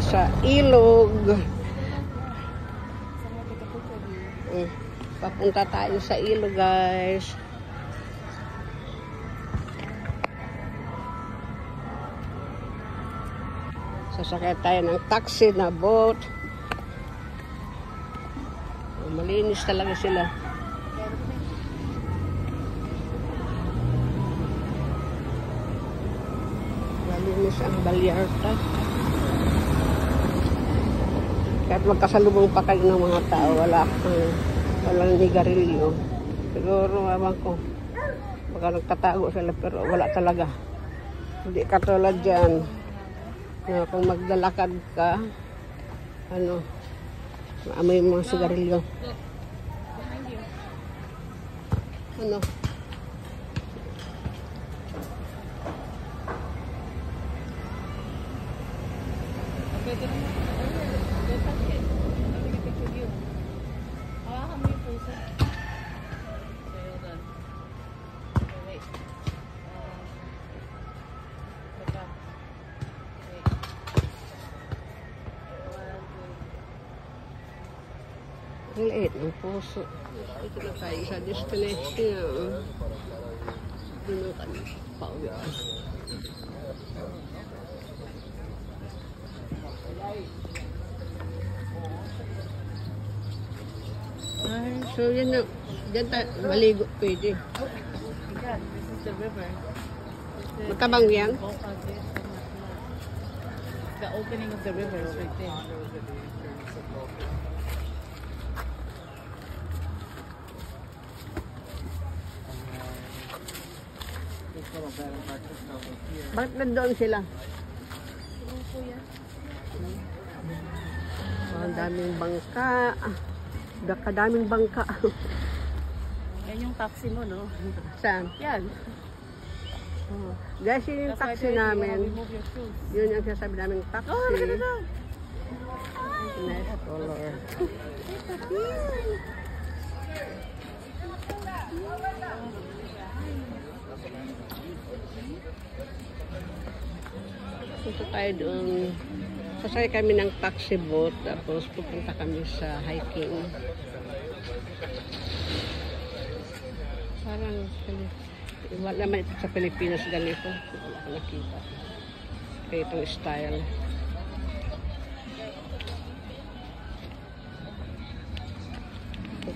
sa ilog. Papunta tayo sa ilog, guys. Sasakay tayo ng taxi na boat. Malinis talaga sila. Malinis ang Vallarta. Kahit magkasalubong pa kayo ng mga tao, walang nigarilyo. Siguro, ewan ko, baka nagtatago sila, pero wala talaga. Hindi katulad dyan, na kung maglalakad ka, maamoy yung mga sigarilyo. Ang liit ng puso. Ito na tayo sa destination. Doon na kami pauwi. Ay, so yan na. Diyan tayo maligo pwede. The river. Matabang yan? The opening of the river is right there. Bakit nandoon sila? Ang daming bangka. Kadaming bangka. Yan yung taxi mo, no? Saan? Yan. Oh. Guys, yun yung taxi namin. Yun yung sinasabi namin taxi. Oh, look at that. Nice color. Punta tayo doon. Sasakay kami ng taxi boat. Tapos pupunta kami sa hiking. Parang wala naman ito sa Pilipinas ganito. Wala ko nakita. Kaya itong style.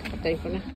Patayin ko na.